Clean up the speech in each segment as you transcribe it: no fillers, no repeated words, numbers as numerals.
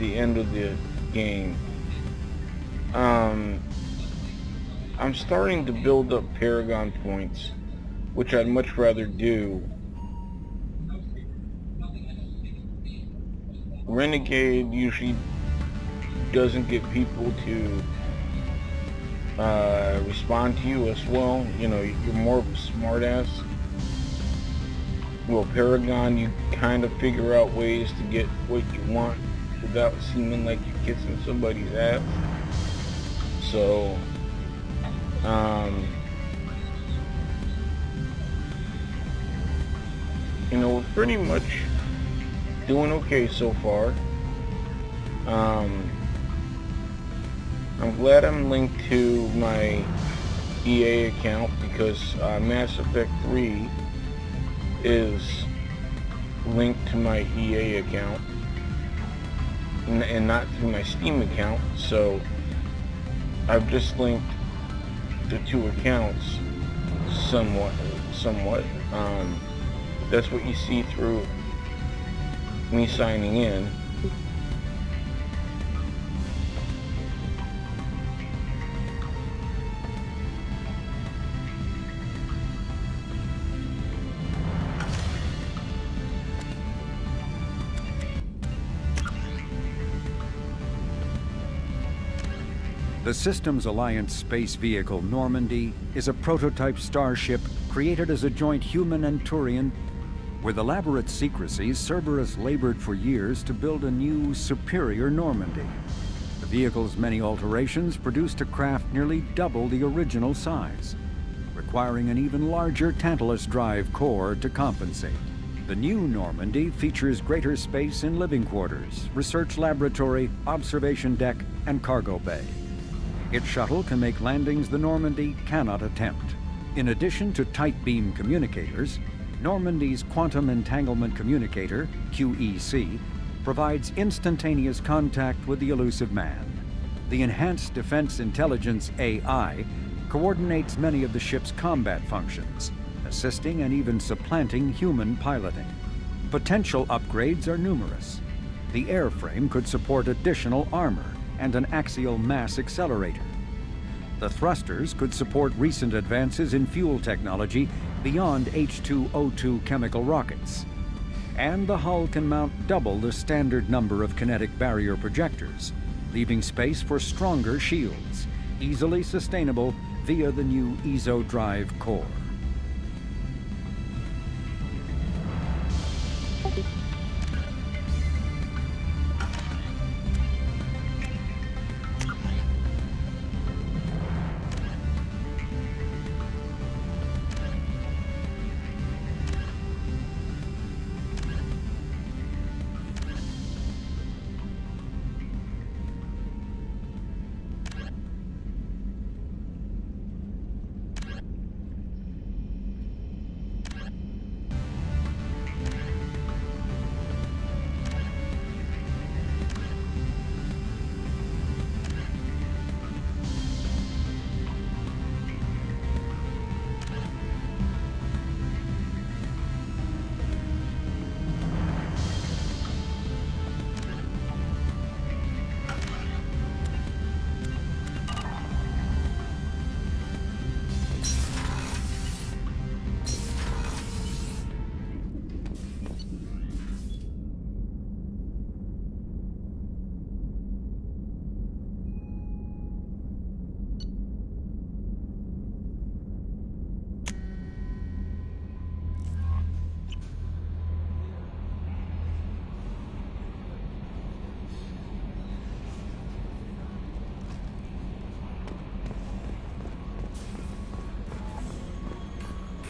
the end of the game. I'm starting to build up Paragon points, which I'd much rather do. Renegade usually doesn't get people to respond to you as well. You know, you're more of a smartass. Well, Paragon, you kind of figure out ways to get what you want without seeming like you're kissing somebody's ass. So, you know, we're pretty much doing okay so far. I'm glad I'm linked to my EA account because Mass Effect 3 is linked to my EA account and not through my Steam account, so I've just linked the two accounts somewhat. That's what you see through me signing in. The Systems Alliance space vehicle Normandy is a prototype starship created as a joint human and Turian. With elaborate secrecy, Cerberus labored for years to build a new, superior Normandy. The vehicle's many alterations produced a craft nearly double the original size, requiring an even larger Tantalus drive core to compensate. The new Normandy features greater space in living quarters, research laboratory, observation deck, and cargo bay. Its shuttle can make landings the Normandy cannot attempt. In addition to tight beam communicators, Normandy's Quantum Entanglement Communicator, QEC, provides instantaneous contact with the elusive man. The Enhanced Defense Intelligence AI coordinates many of the ship's combat functions, assisting and even supplanting human piloting. Potential upgrades are numerous. The airframe could support additional armor and an axial mass accelerator. The thrusters could support recent advances in fuel technology beyond H2O2 chemical rockets. And the hull can mount double the standard number of kinetic barrier projectors, leaving space for stronger shields, easily sustainable via the new EZO drive core.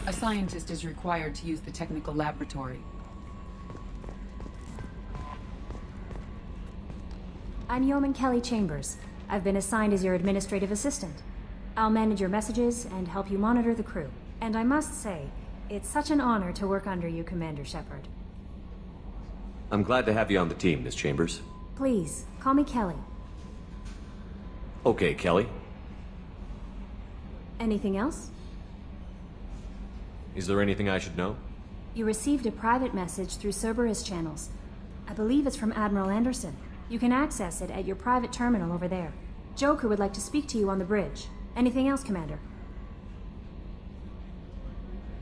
A scientist is required to use the technical laboratory. I'm Yeoman Kelly Chambers. I've been assigned as your administrative assistant. I'll manage your messages and help you monitor the crew. And I must say, it's such an honor to work under you, Commander Shepard. I'm glad to have you on the team, Miss Chambers. Please, call me Kelly. Okay, Kelly. Anything else? Is there anything I should know? You received a private message through Cerberus channels. I believe it's from Admiral Anderson. You can access it at your private terminal over there. Joker would like to speak to you on the bridge. Anything else, Commander?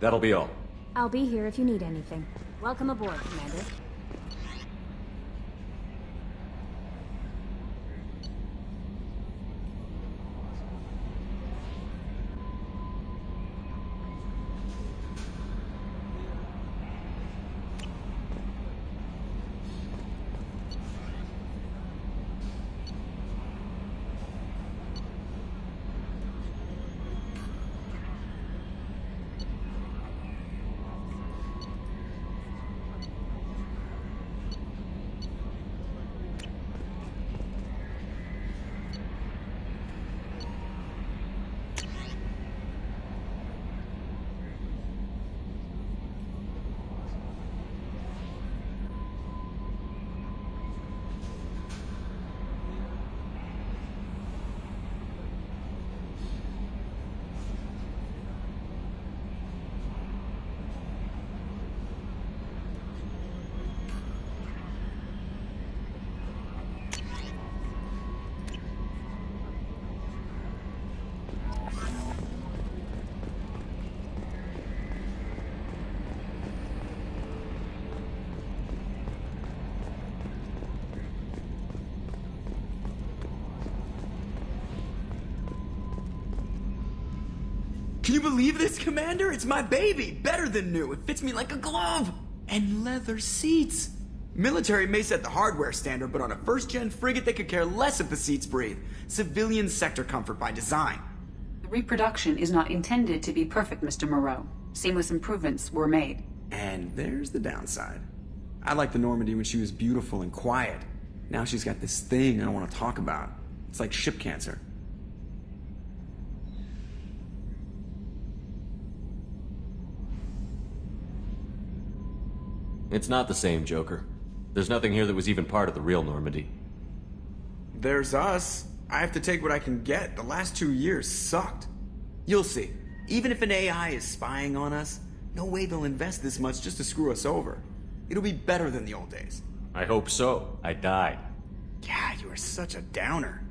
That'll be all. I'll be here if you need anything. Welcome aboard, Commander. Can you believe this, Commander? It's my baby! Better than new. It fits me like a glove! And leather seats! Military may set the hardware standard, but on a first-gen frigate they could care less if the seats breathe. Civilian sector comfort by design. The reproduction is not intended to be perfect, Mr. Moreau. Seamless improvements were made. And there's the downside. I liked the Normandy when she was beautiful and quiet. Now she's got this thing I don't want to talk about. It's like ship cancer. It's not the same, Joker. There's nothing here that was even part of the real Normandy. There's us. I have to take what I can get. The last 2 years sucked. You'll see. Even if an AI is spying on us, no way they'll invest this much just to screw us over. It'll be better than the old days. I hope so. I died. Yeah, you are such a downer.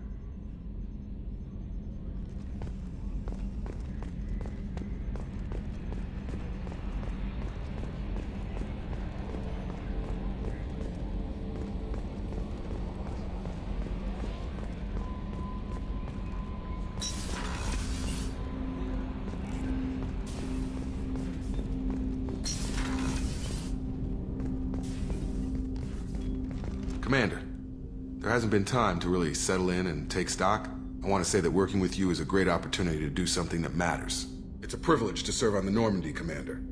Commander, there hasn't been time to really settle in and take stock. I want to say that working with you is a great opportunity to do something that matters. It's a privilege to serve on the Normandy, Commander.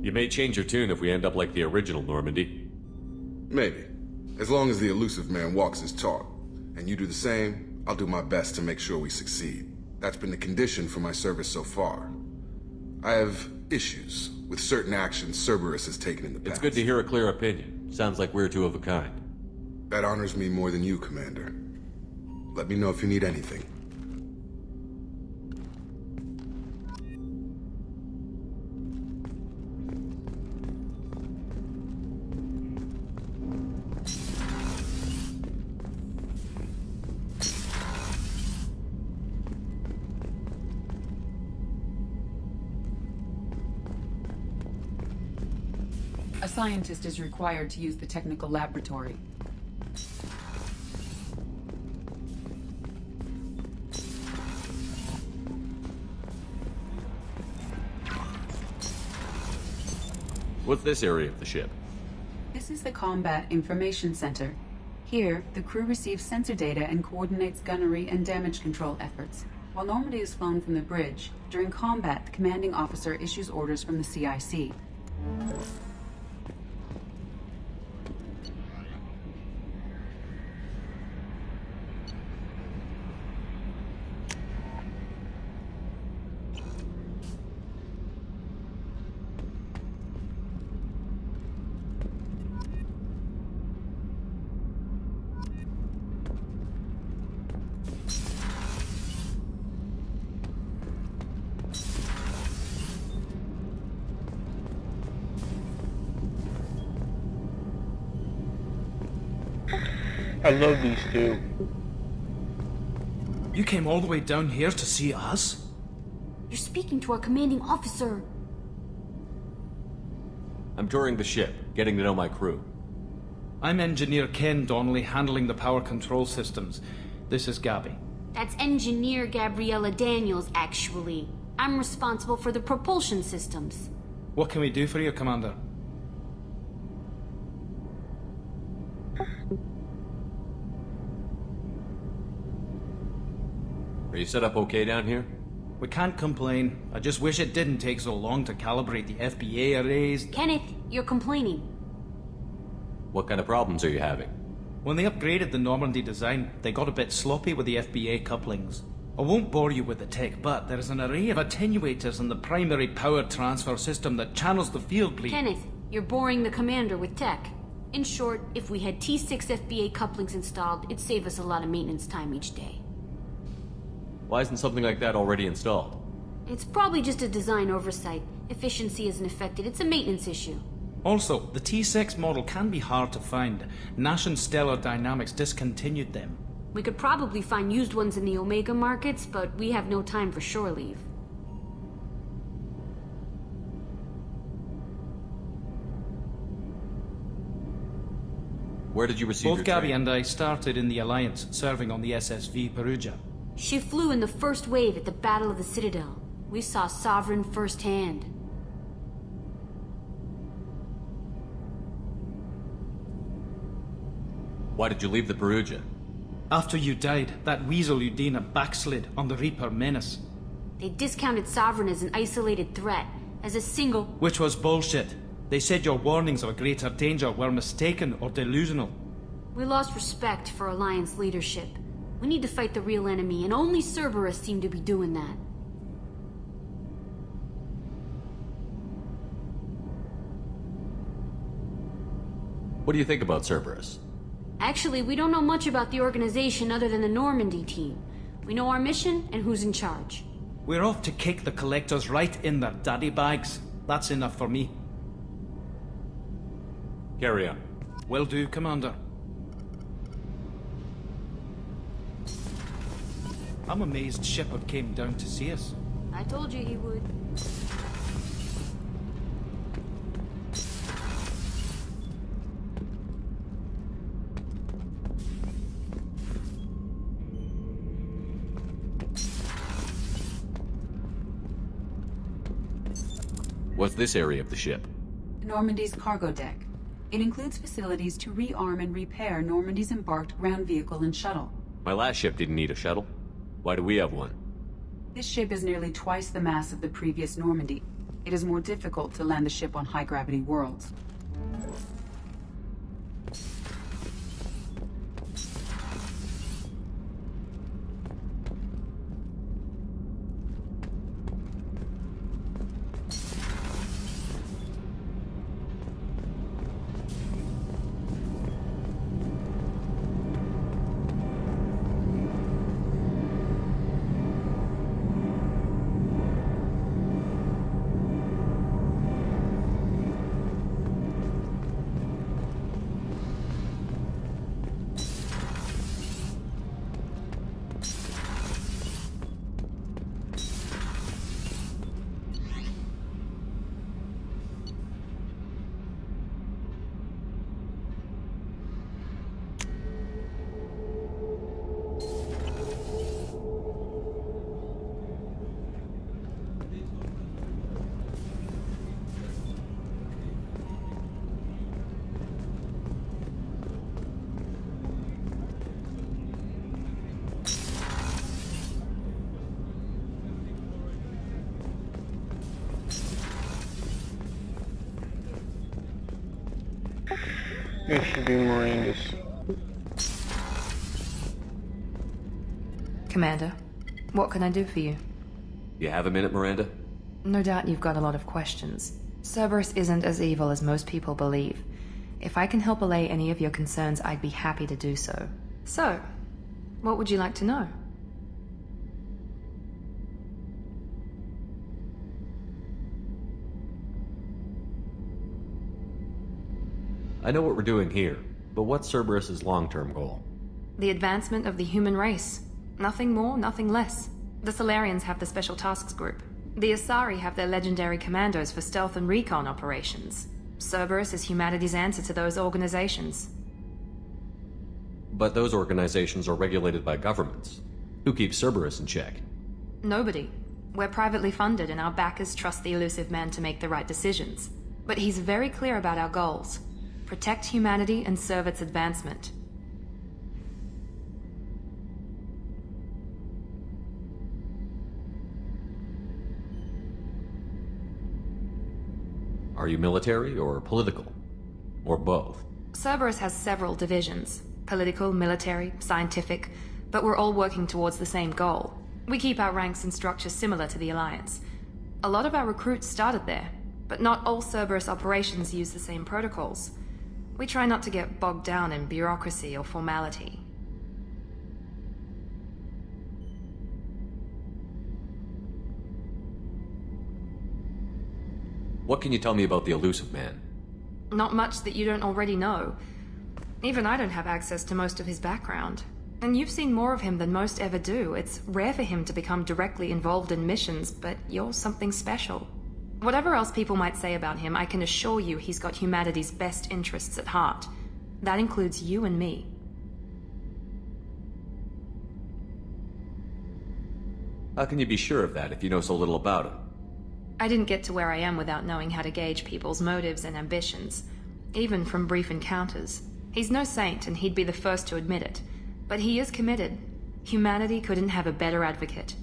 You may change your tune if we end up like the original Normandy. Maybe. As long as the elusive man walks his talk. And you do the same, I'll do my best to make sure we succeed. That's been the condition for my service so far. I have issues with certain actions Cerberus has taken in the past. It's good to hear a clear opinion. Sounds like we're two of a kind. That honors me more than you, Commander. Let me know if you need anything. A scientist is required to use the technical laboratory. What's this area of the ship? This is the Combat Information Center. Here, the crew receives sensor data and coordinates gunnery and damage control efforts. While Normandy is flown from the bridge, during combat, the commanding officer issues orders from the CIC. I love these two. You came all the way down here to see us? You're speaking to our commanding officer. I'm touring the ship, getting to know my crew. I'm Engineer Ken Donnelly, handling the power control systems. This is Gabby. That's Engineer Gabriella Daniels, actually. I'm responsible for the propulsion systems. What can we do for you, Commander? Are you set up okay down here? We can't complain. I just wish it didn't take so long to calibrate the FBA arrays. Kenneth, you're complaining. What kind of problems are you having? When they upgraded the Normandy design, they got a bit sloppy with the FBA couplings. I won't bore you with the tech, but there is an array of attenuators in the primary power transfer system that channels the field bleed. Kenneth, you're boring the commander with tech. In short, if we had T6 FBA couplings installed, it'd save us a lot of maintenance time each day. Why isn't something like that already installed? It's probably just a design oversight. Efficiency isn't affected, it's a maintenance issue. Also, the T6 model can be hard to find. Nash and Stellar Dynamics discontinued them. We could probably find used ones in the Omega markets, but we have no time for shore leave. Where did you receive Both your Gabby training? and I started in the Alliance, serving on the SSV Perugia. She flew in the first wave at the Battle of the Citadel. We saw Sovereign firsthand. Why did you leave the Perugia? After you died, that weasel Udina backslid on the Reaper Menace. They discounted Sovereign as an isolated threat, as a single... Which was bullshit. They said your warnings of a greater danger were mistaken or delusional. We lost respect for Alliance leadership. We need to fight the real enemy, and only Cerberus seem to be doing that. What do you think about Cerberus? Actually, we don't know much about the organization other than the Normandy team. We know our mission and who's in charge. We're off to kick the Collectors right in their daddy bags. That's enough for me. Carry on. Will do, Commander. I'm amazed Shepard came down to see us. I told you he would. What's this area of the ship? Normandy's cargo deck. It includes facilities to rearm and repair Normandy's embarked ground vehicle and shuttle. My last ship didn't need a shuttle. Why do we have one? This ship is nearly twice the mass of the previous Normandy. It is more difficult to land the ship on high-gravity worlds. This should be Miranda's. Commander, what can I do for you? You have a minute, Miranda? No doubt you've got a lot of questions. Cerberus isn't as evil as most people believe. If I can help allay any of your concerns, I'd be happy to do so. So, what would you like to know? I know what we're doing here, but what's Cerberus's long-term goal? The advancement of the human race. Nothing more, nothing less. The Solarians have the Special Tasks Group. The Asari have their legendary commandos for stealth and recon operations. Cerberus is humanity's answer to those organizations. But those organizations are regulated by governments. Who keeps Cerberus in check? Nobody. We're privately funded and our backers trust the Elusive Man to make the right decisions. But he's very clear about our goals. Protect humanity and serve its advancement. Are you military or political? Or both? Cerberus has several divisions. Political, military, scientific, but we're all working towards the same goal. We keep our ranks and structure similar to the Alliance. A lot of our recruits started there, but not all Cerberus operations use the same protocols. We try not to get bogged down in bureaucracy or formality. What can you tell me about the Elusive Man? Not much that you don't already know. Even I don't have access to most of his background. And you've seen more of him than most ever do. It's rare for him to become directly involved in missions, but you're something special. Whatever else people might say about him, I can assure you he's got humanity's best interests at heart. That includes you and me. How can you be sure of that if you know so little about him? I didn't get to where I am without knowing how to gauge people's motives and ambitions, even from brief encounters. He's no saint, and he'd be the first to admit it. But he is committed. Humanity couldn't have a better advocate.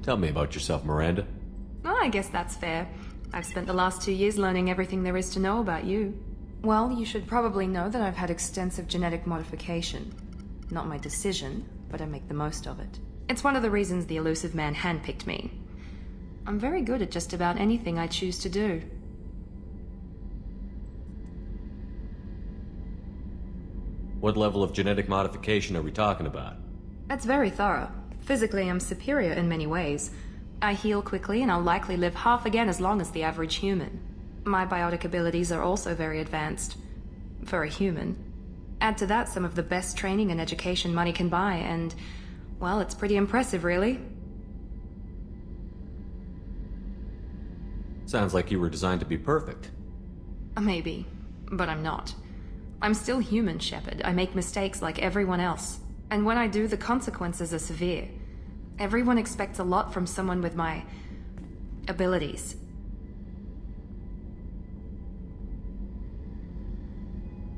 Tell me about yourself, Miranda. Well, I guess that's fair. I've spent the last 2 years learning everything there is to know about you. Well, you should probably know that I've had extensive genetic modification. Not my decision, but I make the most of it. It's one of the reasons the Elusive Man handpicked me. I'm very good at just about anything I choose to do. What level of genetic modification are we talking about? That's very thorough. Physically, I'm superior in many ways. I heal quickly, and I'll likely live half again as long as the average human. My biotic abilities are also very advanced. For a human. Add to that some of the best training and education money can buy, and, well, it's pretty impressive, really. Sounds like you were designed to be perfect. Maybe, but I'm not. I'm still human, Shepard. I make mistakes like everyone else. And when I do, the consequences are severe. Everyone expects a lot from someone with my abilities.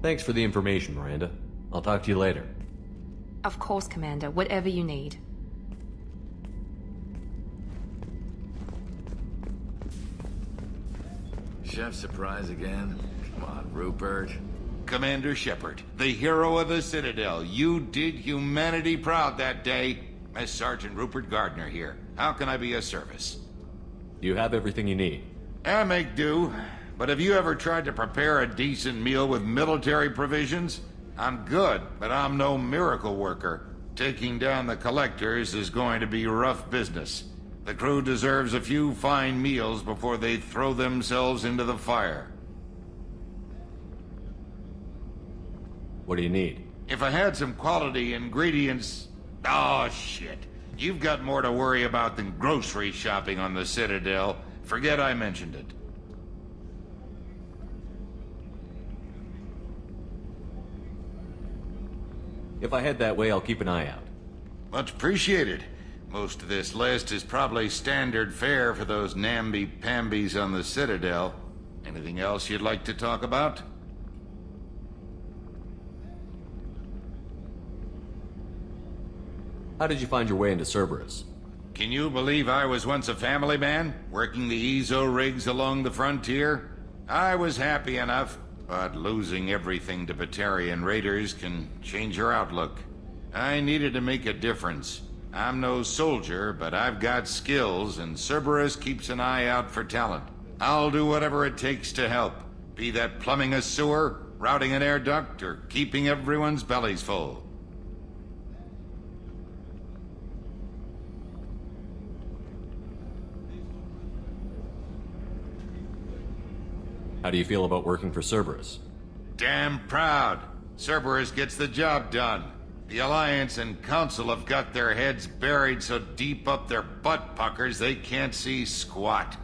Thanks for the information, Miranda. I'll talk to you later. Of course, Commander. Whatever you need. Chef surprise again? Come on, Rupert. Commander Shepard, the hero of the Citadel. You did humanity proud that day. As Sergeant Rupert Gardner here. How can I be of service? You have everything you need. I make do. But have you ever tried to prepare a decent meal with military provisions? I'm good, but I'm no miracle worker. Taking down the collectors is going to be rough business. The crew deserves a few fine meals before they throw themselves into the fire. What do you need? If I had some quality ingredients... Oh, shit. You've got more to worry about than grocery shopping on the Citadel. Forget I mentioned it. If I head that way, I'll keep an eye out. Much appreciated. Most of this list is probably standard fare for those namby-pambies on the Citadel. Anything else you'd like to talk about? How did you find your way into Cerberus? Can you believe I was once a family man, working the Ezo rigs along the frontier? I was happy enough, but losing everything to Batarian raiders can change your outlook. I needed to make a difference. I'm no soldier, but I've got skills, and Cerberus keeps an eye out for talent. I'll do whatever it takes to help, be that plumbing a sewer, routing an air duct, or keeping everyone's bellies full. How do you feel about working for Cerberus? Damn proud. Cerberus gets the job done. The Alliance and Council have got their heads buried so deep up their butt puckers they can't see squat.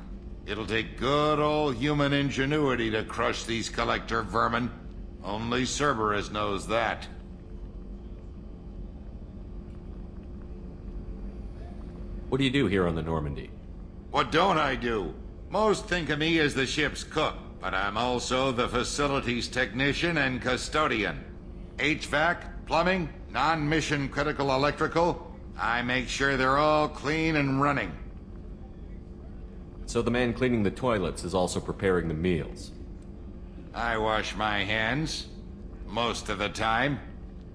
It'll take good old human ingenuity to crush these collector vermin. Only Cerberus knows that. What do you do here on the Normandy? What don't I do? Most think of me as the ship's cook, but I'm also the facilities technician and custodian. HVAC, plumbing, non-mission critical electrical. I make sure they're all clean and running. So the man cleaning the toilets is also preparing the meals. I wash my hands. Most of the time.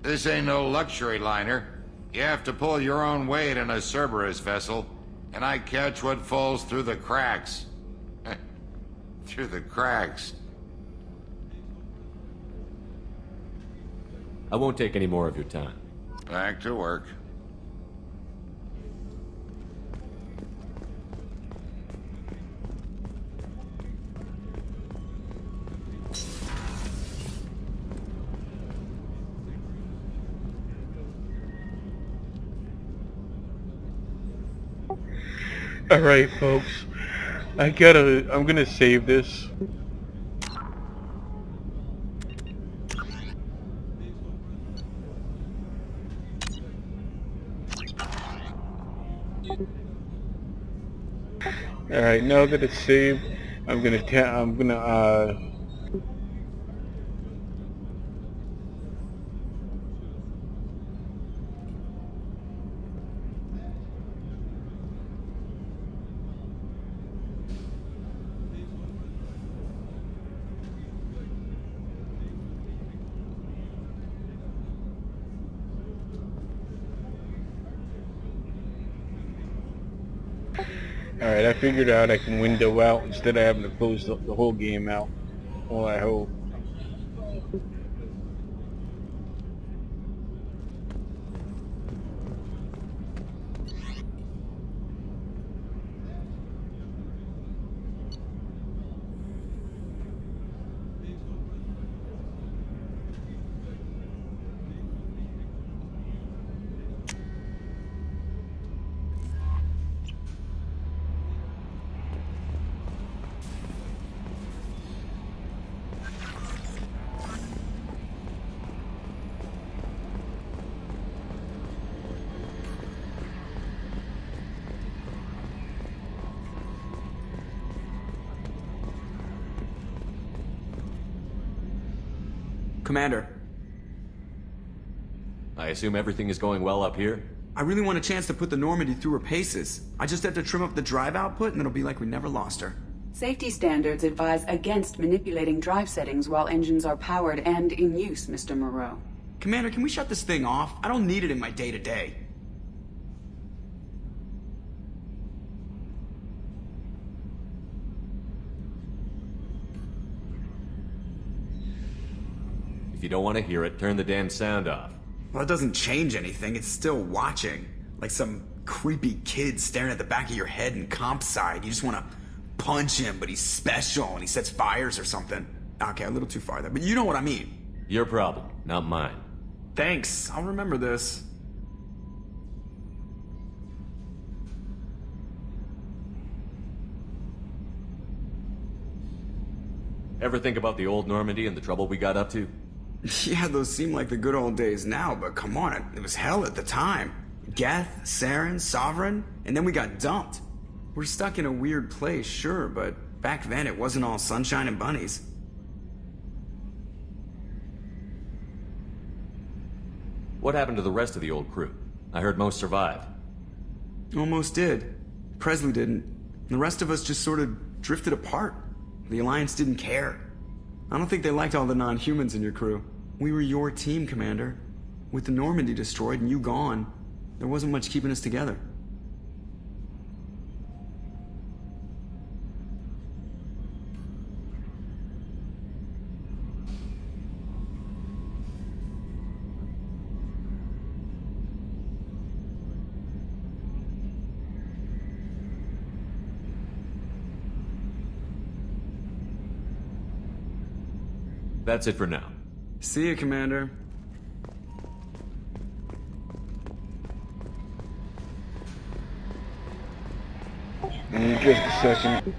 This ain't no luxury liner. You have to pull your own weight in a Cerberus vessel, and I catch what falls through the cracks. Through the cracks. I won't take any more of your time. Back to work. Alright, folks. I'm gonna save this. Alright, now that it's saved, I'm gonna Alright, I figured out I can window out instead of having to close the whole game out. Well, I hope. Commander. I assume everything is going well up here? I really want a chance to put the Normandy through her paces. I just have to trim up the drive output and it'll be like we never lost her. Safety standards advise against manipulating drive settings while engines are powered and in use, Mr. Moreau. Commander, can we shut this thing off? I don't need it in my day-to-day. If you don't want to hear it, turn the damn sound off. Well, it doesn't change anything. It's still watching. Like some creepy kid staring at the back of your head in comp side. You just want to punch him, but he's special and he sets fires or something. Okay, a little too far there, but you know what I mean. Your problem, not mine. Thanks, I'll remember this. Ever think about the old Normandy and the trouble we got up to? Yeah, those seem like the good old days now, but come on, it was hell at the time. Geth, Saren, Sovereign, and then we got dumped. We're stuck in a weird place, sure, but back then it wasn't all sunshine and bunnies. What happened to the rest of the old crew? I heard most survived. Almost did. Presley didn't. The rest of us just sort of drifted apart. The Alliance didn't care. I don't think they liked all the non-humans in your crew. We were your team, Commander. With the Normandy destroyed and you gone, there wasn't much keeping us together. That's it for now. See you, Commander. In just a second.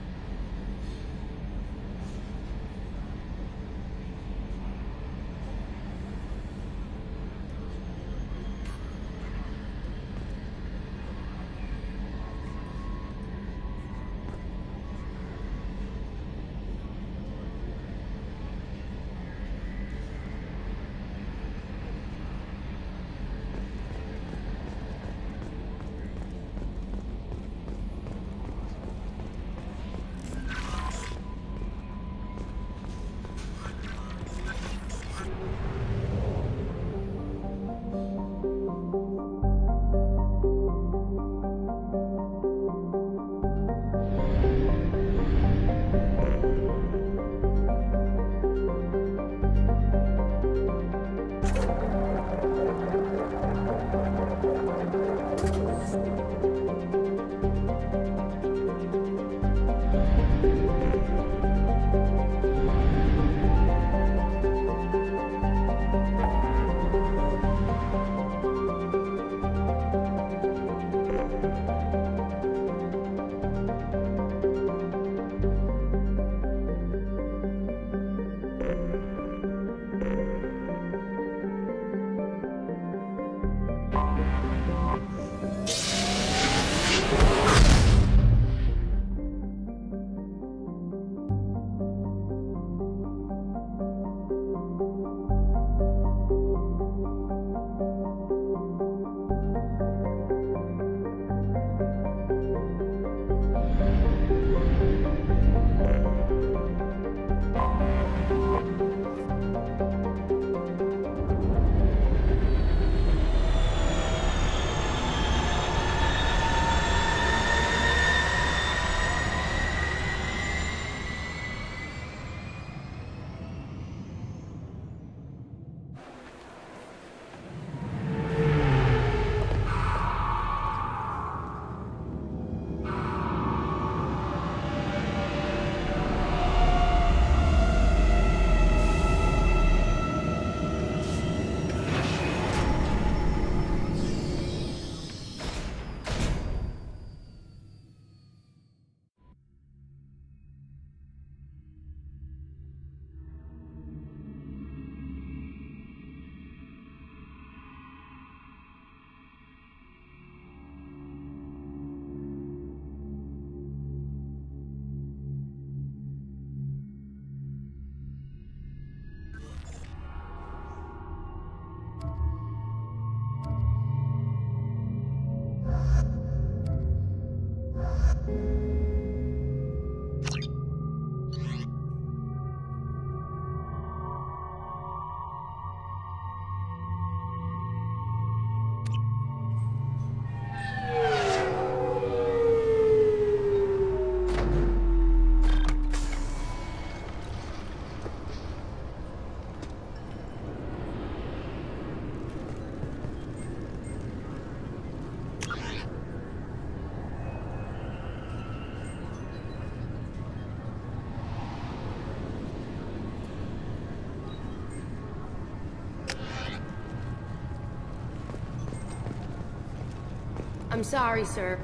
I'm sorry, sir.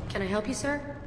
Can I help you, sir?